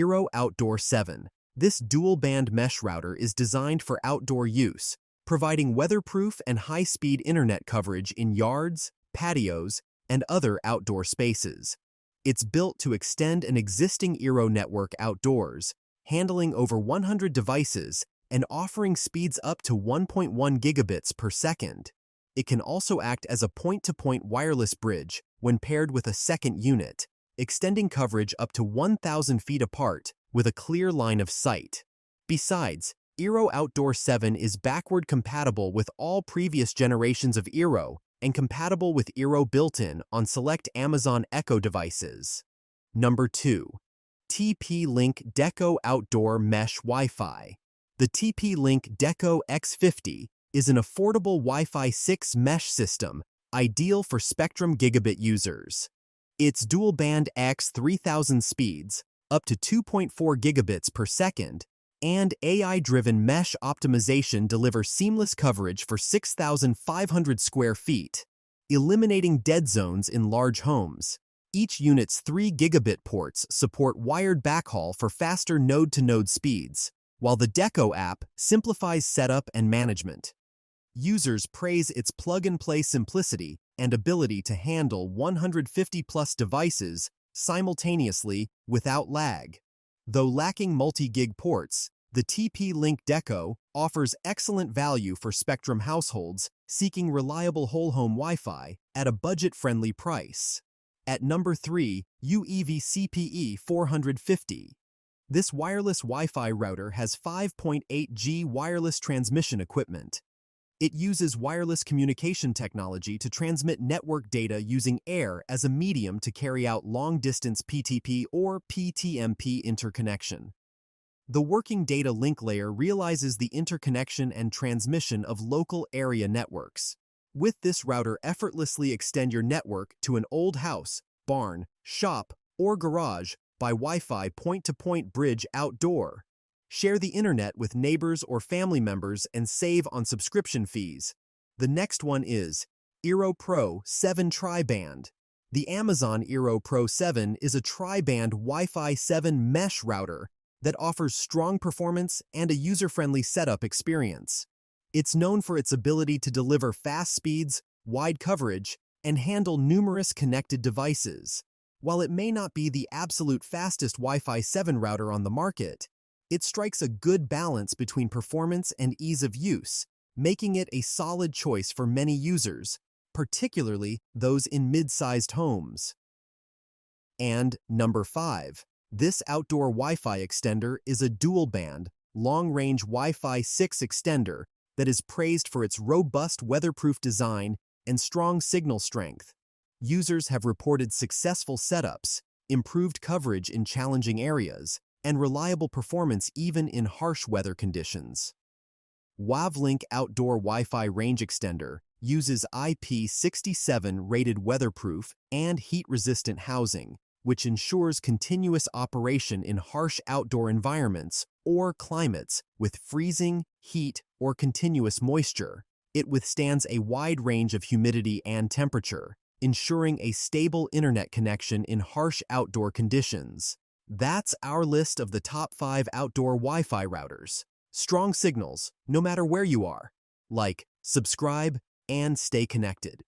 Eero Outdoor 7. This dual-band mesh router is designed for outdoor use, providing weatherproof and high-speed internet coverage in yards, patios, and other outdoor spaces. It's built to extend an existing Eero network outdoors, handling over 100 devices and offering speeds up to 1.1 gigabits per second. It can also act as a point-to-point wireless bridge when paired with a second unit, extending coverage up to 1,000 feet apart with a clear line of sight. Besides, Eero Outdoor 7 is backward compatible with all previous generations of Eero and compatible with Eero built-in on select Amazon Echo devices. Number 2. TPLink Deco Outdoor Mesh Wi-Fi. The TPLink Deco X50 is an affordable Wi-Fi 6 mesh system ideal for Spectrum Gigabit users. Its dual-band X3000 speeds, up to 2.4 gigabits per second, and AI-driven mesh optimization deliver seamless coverage for 6,500 square feet, eliminating dead zones in large homes. Each unit's 3 gigabit ports support wired backhaul for faster node-to-node speeds, while the Deco app simplifies setup and management. Users praise its plug-and-play simplicity and ability to handle 150-plus devices simultaneously without lag. Though lacking multi-gig ports, the TP-Link Deco offers excellent value for Spectrum households seeking reliable whole-home Wi-Fi at a budget-friendly price. At number 3, UeeVii CPE 450. This wireless Wi-Fi router has 5.8G wireless transmission equipment. It uses wireless communication technology to transmit network data using air as a medium to carry out long-distance PTP or PTMP interconnection. The working data link layer realizes the interconnection and transmission of local area networks. With this router, effortlessly extend your network to an old house, barn, shop, or garage by Wi-Fi point-to-point bridge outdoor. Share the internet with neighbors or family members and save on subscription fees. The next one is Eero Pro 7 Tri-Band. The Amazon Eero Pro 7 is a tri-band Wi-Fi 7 mesh router that offers strong performance and a user-friendly setup experience. It's known for its ability to deliver fast speeds, wide coverage, and handle numerous connected devices. While it may not be the absolute fastest Wi-Fi 7 router on the market, it strikes a good balance between performance and ease of use, making it a solid choice for many users, particularly those in mid-sized homes. And number 5. This outdoor Wi-Fi extender is a dual-band, long-range Wi-Fi 6 extender that is praised for its robust weatherproof design and strong signal strength. Users have reported successful setups, improved coverage in challenging areas, and reliable performance even in harsh weather conditions. WAVLink Outdoor Wi-Fi Range Extender uses IP67 rated weatherproof and heat-resistant housing, which ensures continuous operation in harsh outdoor environments or climates with freezing, heat, or continuous moisture. It withstands a wide range of humidity and temperature, ensuring a stable internet connection in harsh outdoor conditions. That's our list of the top 5 outdoor Wi-Fi routers. Strong signals, no matter where you are. Like, subscribe, and stay connected.